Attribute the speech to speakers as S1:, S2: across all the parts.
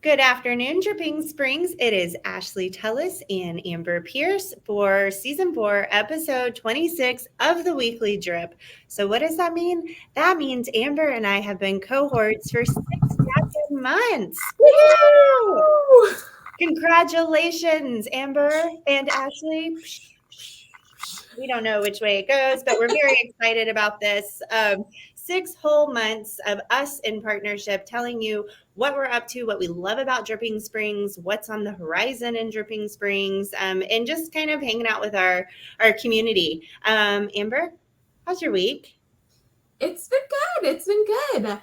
S1: Good afternoon, Dripping Springs. It is Ashley Tullis and Amber Pierce for Season 4, Episode 26 of the Weekly Drip. So what does that mean? That means Amber and I have been cohorts for 6 goddamn months. Woo!
S2: Woo!
S1: Congratulations, Amber and Ashley. We don't know which way it goes, but we're very excited about this. 6 whole months of us in partnership telling you what we're up to, what we love about Dripping Springs, what's on the horizon in Dripping Springs, and just kind of hanging out with our community. Amber, how's your week?
S2: It's been good. It's been good.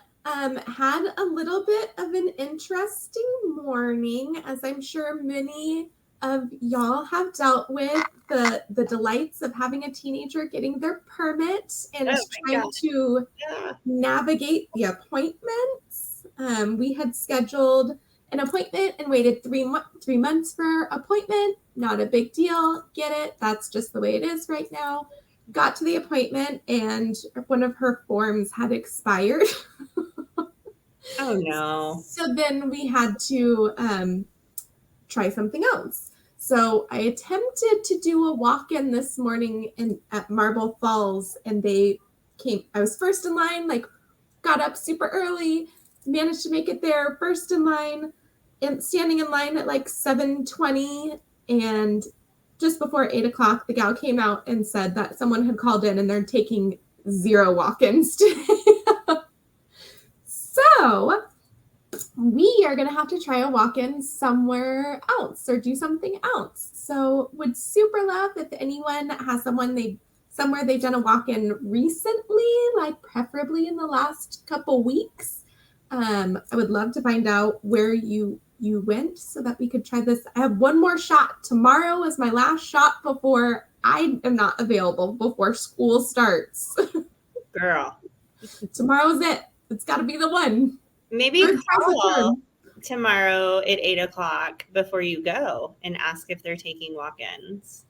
S2: Had a little bit of an interesting morning, as I'm sure many of y'all have dealt with the delights of having a teenager getting their permit and trying to navigate the appointments. We had scheduled an appointment and waited 3 months for appointment. Not a big deal. Get it? That's just the way it is right now. Got to the appointment and one of her forms had expired.
S1: Oh no.
S2: So then we had to try something else. So I attempted to do a walk-in this morning at Marble Falls, and they came. I was first in line, got up super early, managed to make it there first in line, and standing in line at 7:20, and just before 8 o'clock, the gal came out and said that someone had called in and they're taking 0 walk-ins today. So we are going to have to try a walk-in somewhere else or do something else. So would super love if anyone has somewhere they've done a walk-in recently, preferably in the last couple weeks. I would love to find out where you went so that we could try this. I have one more shot. Tomorrow is my last shot before I am not available before school starts.
S1: Girl.
S2: Tomorrow's it. It's got to be the one.
S1: Maybe call tomorrow at 8 o'clock before you go and ask if they're taking walk-ins.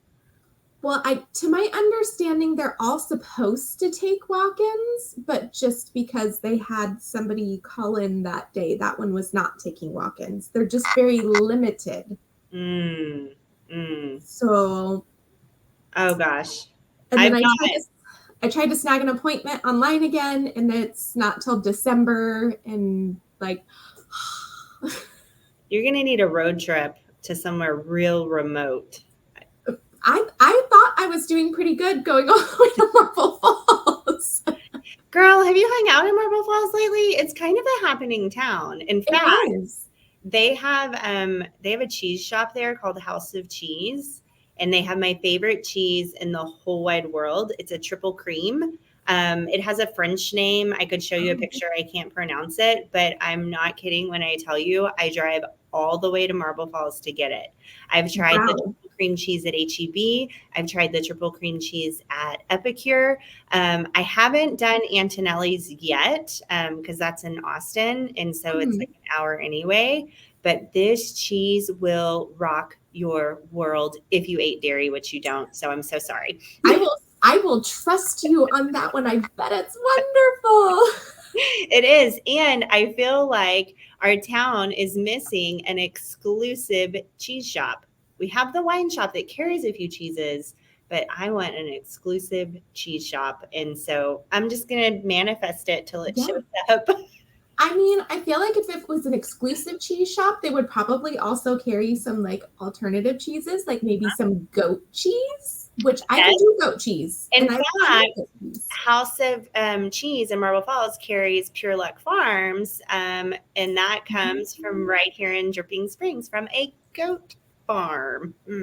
S2: Well, to my understanding, they're all supposed to take walk-ins, but just because they had somebody call in that day, that one was not taking walk-ins. They're just very limited. So.
S1: Oh gosh.
S2: And then I tried to snag an appointment online again, and it's not till December, and
S1: you're gonna need a road trip to somewhere real remote.
S2: I thought I was doing pretty good going all the way to Marble Falls.
S1: Girl, have you hung out in Marble Falls lately? It's kind of a happening town. In fact, they have a cheese shop there called House of Cheese, and they have my favorite cheese in the whole wide world. It's a triple cream. It has a French name. I could show you a picture. I can't pronounce it, but I'm not kidding when I tell you I drive all the way to Marble Falls to get it. I've tried the triple cream cheese at HEB. I've tried the triple cream cheese at Epicure. I haven't done Antonelli's yet because that's in Austin, and so it's like an hour anyway. But this cheese will rock your world if you ate dairy, which you don't. So I'm so sorry.
S2: I will trust you on that one. I bet it's wonderful.
S1: It is. And I feel like our town is missing an exclusive cheese shop. We have the wine shop that carries a few cheeses, but I want an exclusive cheese shop. And so I'm just going to manifest it till it shows up.
S2: I mean, I feel like if it was an exclusive cheese shop, they would probably also carry some alternative cheeses, maybe some goat cheese, which I can do goat cheese.
S1: In fact, House of Cheese in Marble Falls carries Pure Luck Farms, and that comes from right here in Dripping Springs from a goat farm.
S2: Love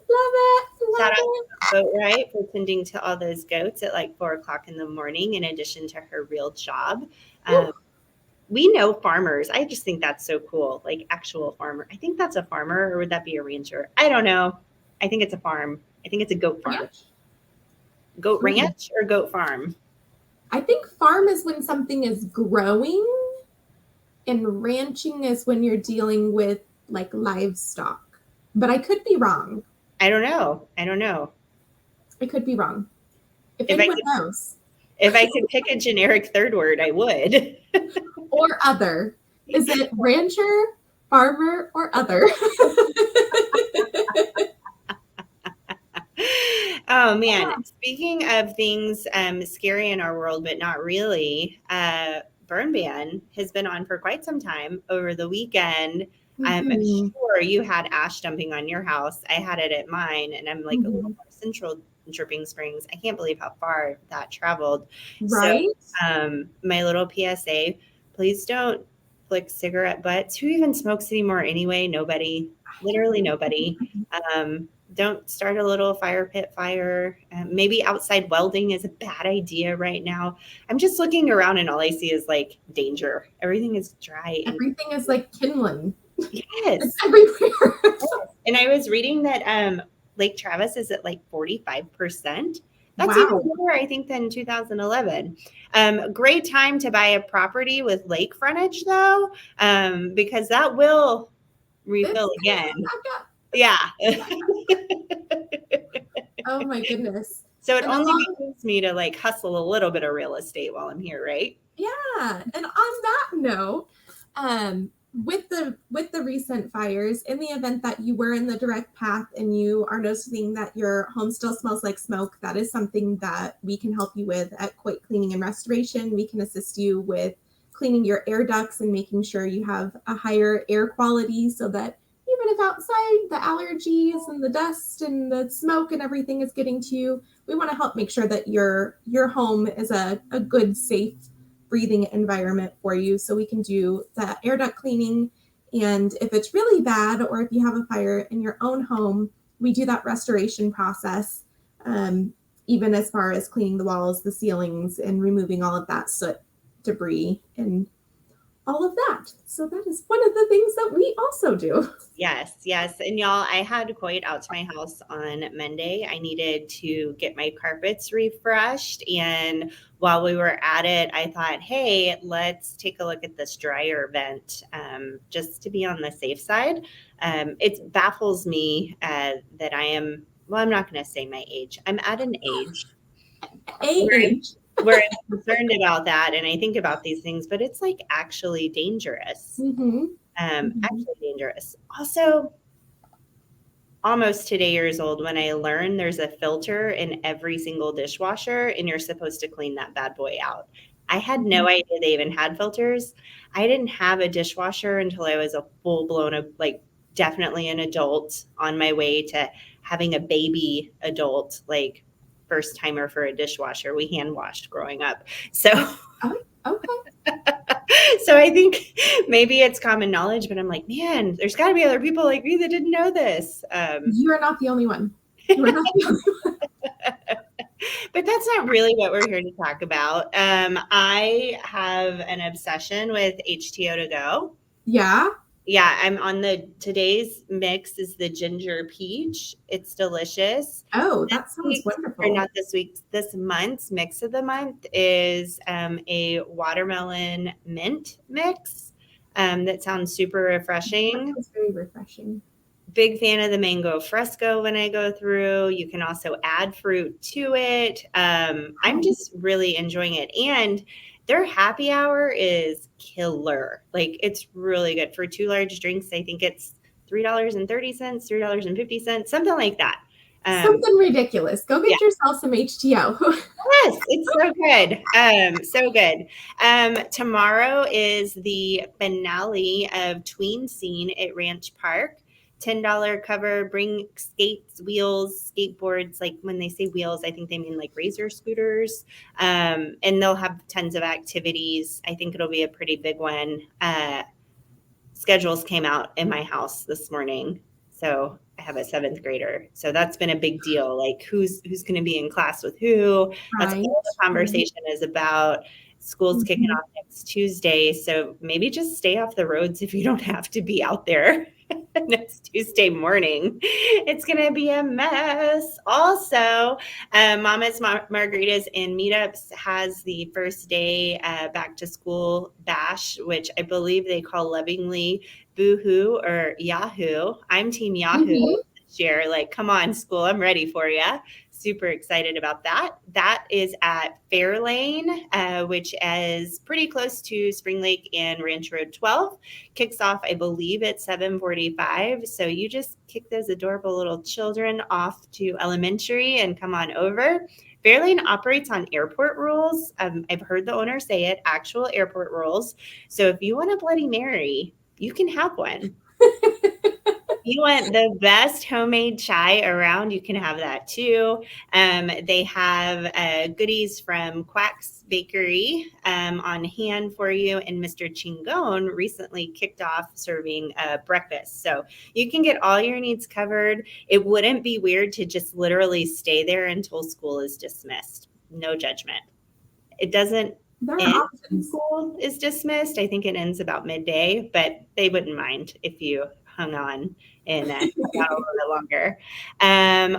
S2: it.
S1: Shout out to Boat Right for tending to all those goats at 4 o'clock in the morning, in addition to her real job. We know farmers. I just think that's so cool. Actual farmer. I think that's a farmer, or would that be a rancher? I don't know. I think it's a farm. I think it's a goat farm. Goat ranch or goat farm?
S2: I think farm is when something is growing, and ranching is when you're dealing with livestock. But I could be wrong.
S1: I don't know.
S2: I could be wrong. If anyone knows.
S1: If I could pick a generic third word, I would.
S2: Or other. Is it rancher, farmer, or other?
S1: Oh man, speaking of things scary in our world, but not really, burn ban has been on for quite some time over the weekend. I'm sure you had ash dumping on your house. I had it at mine, and I'm like a little more central in Dripping Springs. I can't believe how far that traveled.
S2: Right?
S1: So my little PSA, please don't flick cigarette butts. Who even smokes anymore anyway? Nobody, literally nobody. Don't start a little fire pit fire. Maybe outside welding is a bad idea right now. I'm just looking around and all I see is like danger. Everything is dry.
S2: Everything is like kindling.
S1: Yes.
S2: It's everywhere.
S1: Yes. And I was reading that Lake Travis is at like 45%. That's even lower, I think, than 2011. Great time to buy a property with lake frontage, though, because that will refill again. Yeah.
S2: Oh my goodness.
S1: So it only behooves me to like hustle a little bit of real estate while I'm here, right?
S2: Yeah. And on that note, with the recent fires, in the event that you were in the direct path and you are noticing that your home still smells like smoke, that is something that we can help you with at Coit Cleaning and Restoration. We can assist you with cleaning your air ducts and making sure you have a higher air quality so that even if outside the allergies and the dust and the smoke and everything is getting to you, we want to help make sure that your home is a good, safe, breathing environment for you. So we can do the air duct cleaning. And if it's really bad, or if you have a fire in your own home, we do that restoration process, even as far as cleaning the walls, the ceilings, and removing all of that soot, debris, and all of that. So that is one of the things that we also do.
S1: Yes, yes. And y'all, I had Coit out to my house on Monday. I needed to get my carpets refreshed. And while we were at it, I thought, hey, let's take a look at this dryer vent just to be on the safe side. It baffles me that I am, well, I'm not going to say my age. I'm at an age. Where I'm concerned about that, and I think about these things, but it's like actually dangerous. Actually dangerous. Also, almost today years old when I learned there's a filter in every single dishwasher, and you're supposed to clean that bad boy out. I had no idea they even had filters. I didn't have a dishwasher until I was a full-blown, like definitely an adult on my way to having a baby adult, like first timer for a dishwasher. We hand washed growing up. So, so I think maybe it's common knowledge, but I'm like, man, there's got to be other people like me that didn't know this.
S2: You are not the only one. You are not the only one.
S1: But that's not really what we're here to talk about. I have an obsession with HTO to go.
S2: Yeah.
S1: Yeah, I'm on today's mix is the ginger peach. It's delicious.
S2: Oh, that sounds wonderful.
S1: Or not this week, this month's mix of the month is a watermelon mint mix. That sounds super refreshing.
S2: That sounds very refreshing.
S1: Big fan of the mango fresco when I go through. You can also add fruit to it. I'm just really enjoying it. And their happy hour is killer. Like it's really good for 2 large drinks. I think it's $3.30, $3.50, something like that.
S2: Something ridiculous. Go get yourself some HTO.
S1: Yes, it's so good. So good. Tomorrow is the finale of Tween Scene at Ranch Park. $10 cover, bring skates, wheels, skateboards. Like when they say wheels, I think they mean like razor scooters. And they'll have tons of activities. I think it'll be a pretty big one. Schedules came out in my house this morning. So I have a 7th grader. So that's been a big deal. Like who's going to be in class with who? That's what the conversation is about. School's kicking off next Tuesday. So maybe just stay off the roads if you don't have to be out there next Tuesday morning. It's going to be a mess. Also, Mama's Margaritas and Meetups has the first day back to school bash, which I believe they call lovingly Boohoo or Yahoo. I'm Team Yahoo this year. Like, come on, school, I'm ready for you. super excited about that. That is at Fairlane, which is pretty close to Spring Lake and Ranch Road 12. Kicks off, I believe, at 7:45. So you just kick those adorable little children off to elementary and come on over. Fairlane operates on airport rules. I've heard the owner say it, actual airport rules. So if you want a Bloody Mary, you can have one. You want the best homemade chai around, you can have that too. They have goodies from Quack's Bakery on hand for you. And Mr. Chingon recently kicked off serving breakfast. So you can get all your needs covered. It wouldn't be weird to just literally stay there until school is dismissed. No judgment. It doesn't end when school is dismissed. I think it ends about midday, but they wouldn't mind if you hung on and a little bit longer.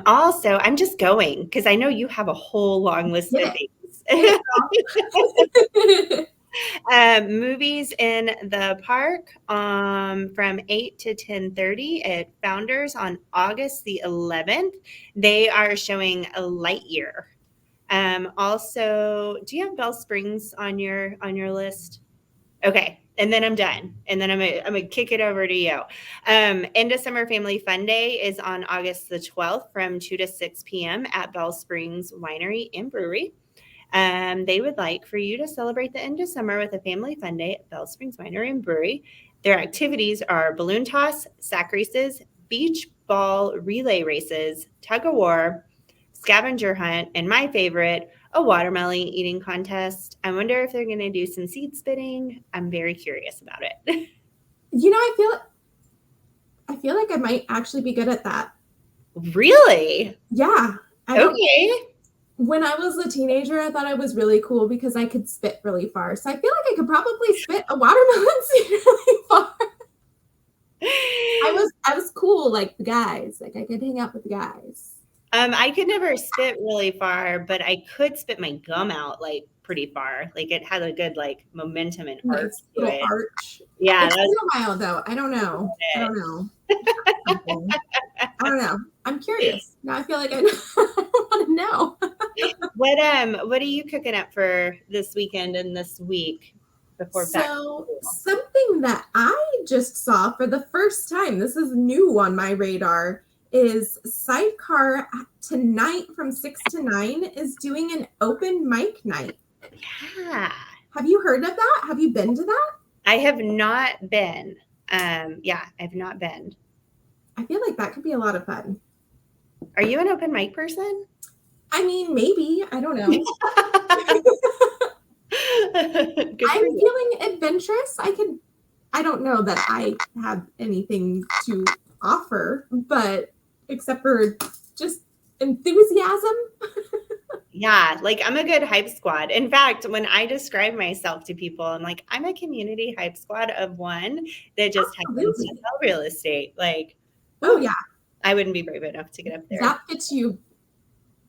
S1: Also, I'm just going because I know you have a whole long list of things. Movies in the park from 8 to 10:30 at Founders on August the 11th. They are showing a Lightyear. Also, do you have Bell Springs on your list? Okay. And then I'm done. And then I'm gonna kick it over to you. End of Summer Family Fun Day is on August the 12th from 2 to 6 p.m. at Bell Springs Winery and Brewery. They would like for you to celebrate the end of summer with a family fun day at Bell Springs Winery and Brewery. Their activities are balloon toss, sack races, beach ball relay races, tug of war, scavenger hunt, and my favorite, a watermelon eating contest. I wonder if they're going to do some seed spitting. I'm very curious about it.
S2: You know, I feel like I might actually be good at that.
S1: Really?
S2: Yeah.
S1: Okay.
S2: When I was a teenager, I thought I was really cool because I could spit really far. So I feel like I could probably spit a watermelon seed really far. I was cool like the guys. Like I could hang out with the guys.
S1: I could never spit really far, but I could spit my gum out like pretty far. Like it had a good like momentum and arch to it.
S2: Arch.
S1: Yeah,
S2: it's been a while though. I don't know. I don't know. I'm curious now. I feel like I want to know.
S1: What are you cooking up for this weekend and this week before back?
S2: So something that I just saw for the first time. This is new on my radar. Is Sidecar tonight from 6 to 9 is doing an open mic night.
S1: Yeah.
S2: Have you heard of that? Have you been to that?
S1: I have not been. Yeah, I've not been.
S2: I feel like that could be a lot of fun.
S1: Are you an open mic person?
S2: I mean, maybe. I don't know. I'm feeling adventurous. I don't know that I have anything to offer, but except for just enthusiasm.
S1: Yeah, like I'm a good hype squad. In fact, when I describe myself to people, I'm like, I'm a community hype squad of one that just happens to sell real estate. Like,
S2: oh yeah,
S1: I wouldn't be brave enough to get up there.
S2: That fits you.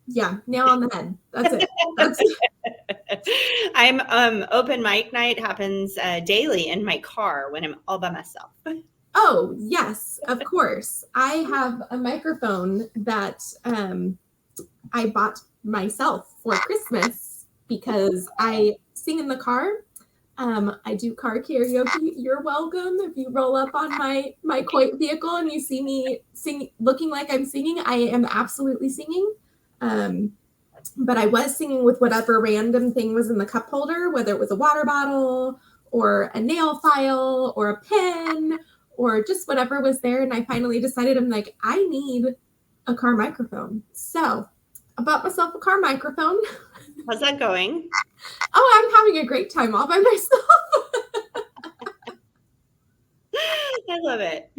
S2: Yeah, nail on the head. That's it. That's it.
S1: I'm open mic night happens daily in my car when I'm all by myself.
S2: Oh, yes, of course. I have a microphone that I bought myself for Christmas because I sing in the car. I do car karaoke. You're welcome. If you roll up on my Coit vehicle and you see me sing, looking like I'm singing, I am absolutely singing. But I was singing with whatever random thing was in the cup holder, whether it was a water bottle or a nail file or a pen or just whatever was there. And I finally decided, I'm like, I need a car microphone. So I bought myself a car microphone.
S1: How's that going?
S2: Oh, I'm having a great time all by myself.
S1: I love it.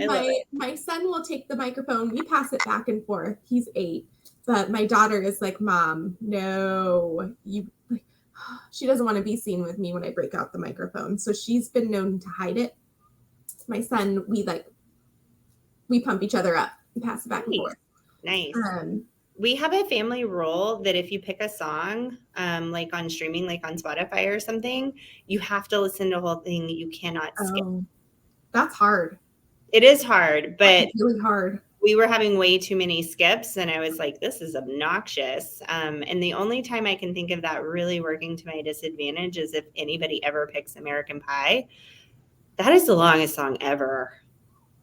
S2: My son will take the microphone. We pass it back and forth. He's 8. But my daughter is like, Mom, no, she doesn't want to be seen with me when I break out the microphone. So she's been known to hide it. My son, we pump each other up and pass it back and forth.
S1: Nice. We have a family rule that if you pick a song, like on streaming, like on Spotify or something, you have to listen to the whole thing. You cannot skip.
S2: That's hard.
S1: It is hard, but
S2: it's really hard.
S1: we were having way too many skips, and I was like, this is obnoxious. And the only time I can think of that really working to my disadvantage is if anybody ever picks American Pie. That is the longest song ever.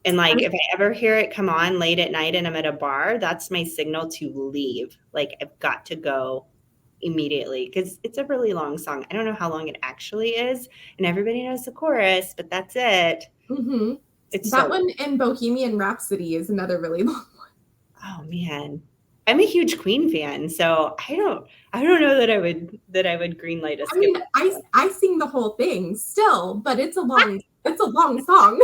S1: And like, if I ever hear it come on late at night and I'm at a bar, that's my signal to leave. Like, I've got to go immediately because it's a really long song. I don't know how long it actually is, and everybody knows the chorus, but that's it.
S2: Mm-hmm.
S1: It's
S2: that one in Bohemian Rhapsody is another really long one.
S1: Oh man, I'm a huge Queen fan, so I don't know that I would greenlight a skip.
S2: I mean, I sing the whole thing still, but it's a long song.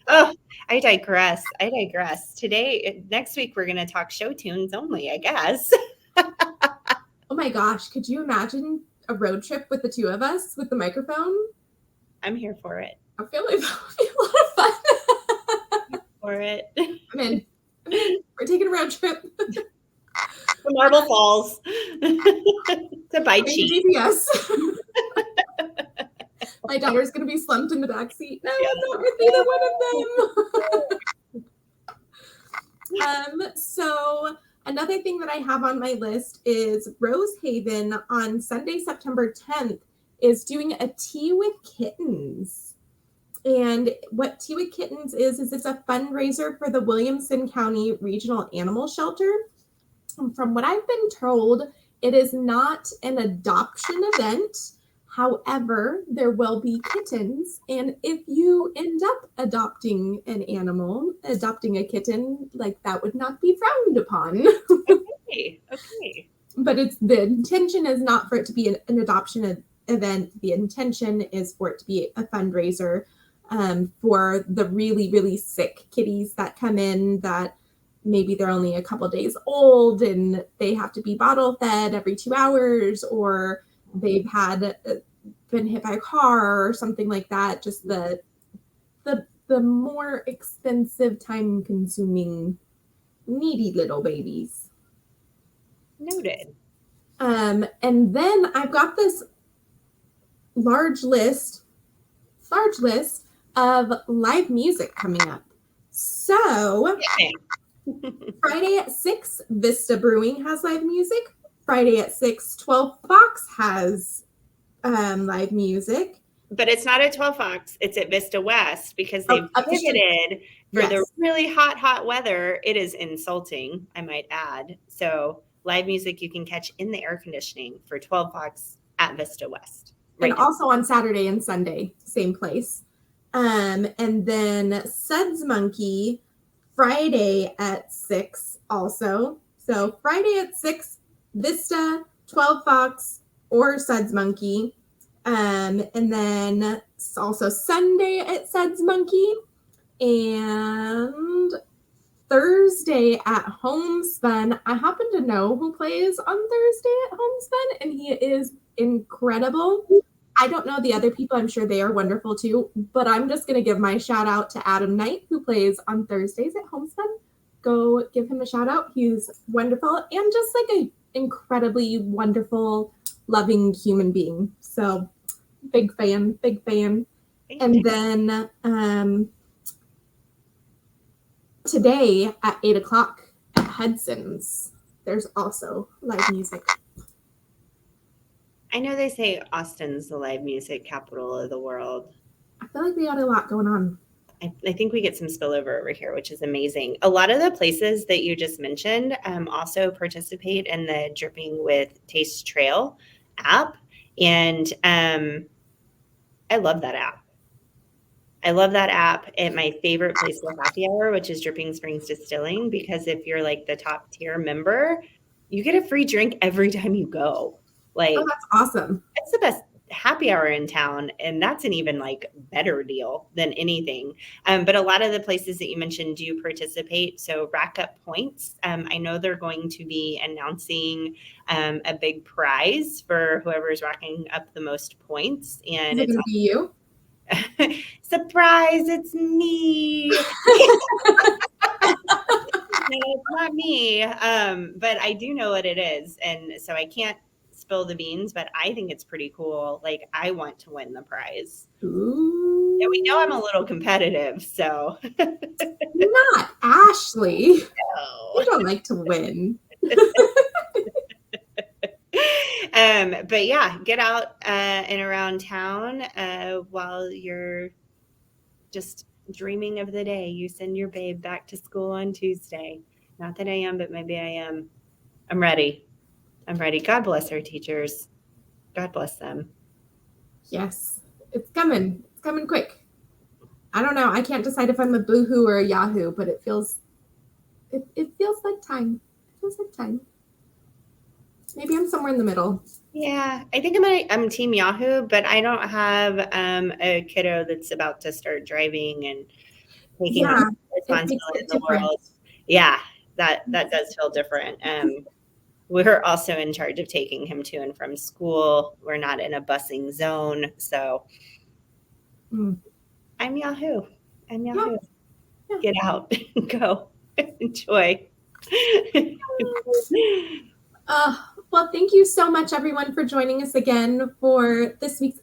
S1: Oh, I digress. Next week we're going to talk show tunes only, I guess.
S2: Oh my gosh, could you imagine a road trip with the two of us with the microphone?
S1: I'm here for it.
S2: I feel like that would be a lot of fun.
S1: For it.
S2: I'm in. We're taking a road trip.
S1: To Marble Falls. To buy cheese.
S2: GPS. My daughter's going to be slumped in the back seat. No, I'm not with either one of them. So another thing that I have on my list is Rosehaven on Sunday, September 10th is doing a Tea with Kittens. And what Tea with Kittens is it's a fundraiser for the Williamson County Regional Animal Shelter. And from what I've been told, it is not an adoption event. However, there will be kittens. And if you end up adopting an animal, adopting a kitten, like that would not be frowned upon.
S1: Okay.
S2: But the intention is not for it to be an adoption event. The intention is for it to be a fundraiser for the really, really sick kitties that come in that maybe they're only a couple days old and they have to be bottle fed every 2 hours, or they've been hit by a car or something like that. Just the more expensive, time consuming, needy little babies.
S1: Noted.
S2: And then I've got this large list of live music coming up. So Friday at 6, Vista Brewing has live music. Friday at 6, 12 Fox has live music.
S1: But it's not at 12 Fox. It's at Vista West because they've pivoted for the really hot weather. It is insulting, I might add. So live music you can catch in the air conditioning for 12 Fox at Vista West.
S2: Right and now. Also on Saturday and Sunday, same place. And then Suds Monkey, Friday at 6 also. So Friday at 6, Vista, 12 Fox, or Suds Monkey. And then also Sunday at Suds Monkey. And Thursday at Homespun. I happen to know who plays on Thursday at Homespun, and he is incredible. I don't know the other people. I'm sure they are wonderful too, but I'm just going to give my shout out to Adam Knight, who plays on Thursdays at Homespun. Go give him a shout out. He's wonderful and just like an incredibly wonderful, loving human being. So big fan. And then today at 8:00 at Hudson's, there's also live music.
S1: I know they say Austin's the live music capital of the world.
S2: I feel like we got a lot going on.
S1: I think we get some spillover over here, which is amazing. A lot of the places that you just mentioned also participate in the Dripping with Taste Trail app. And I love that app. At my favorite place for happy hour, which is Dripping Springs Distilling, because if you're like the top tier member, you get a free drink every time you go. Like,
S2: oh, that's awesome.
S1: It's the best happy hour in town, and that's an even like better deal than anything. But a lot of the places that you mentioned do participate, so rack up points. I know they're going to be announcing a big prize for whoever's racking up the most points, and
S2: it's going to be you.
S1: Surprise! It's me. No, it's not me, but I do know what it is, and so I can't spill the beans, but I think it's pretty cool. Like, I want to win the prize.
S2: Ooh.
S1: And we know I'm a little competitive, so.
S2: Not Ashley.
S1: No.
S2: You don't like to win.
S1: But yeah, get out and around town while you're just dreaming of the day you send your babe back to school on Tuesday. Not that I am, but maybe I am. I'm ready. I'm ready. God bless our teachers. God bless them.
S2: Yes, it's coming. It's coming quick. I don't know. I can't decide if I'm a boohoo or a yahoo, but it feels like time. It feels like time. Maybe I'm somewhere in the middle.
S1: Yeah, I think I'm Team Yahoo, but I don't have a kiddo that's about to start driving and taking responsibility in the world. Yeah, that does feel different. We're also in charge of taking him to and from school. We're not in a busing zone, so I'm Yahoo. I'm Yahoo. Yeah. Get out, go, enjoy.
S2: Well, thank you so much, everyone, for joining us again for this week's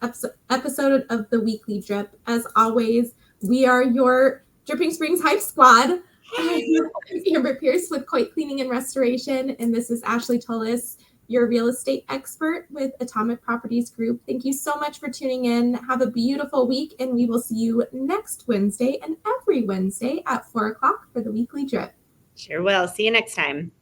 S2: episode of the Weekly Drip. As always, we are your Dripping Springs Hype Squad. I'm Amber Pierce with Coit Cleaning and Restoration, and this is Ashley Tullis, your real estate expert with Atomic Properties Group. Thank you so much for tuning in. Have a beautiful week, and we will see you next Wednesday and every Wednesday at 4 o'clock for the Weekly Drip.
S1: Sure will. See you next time.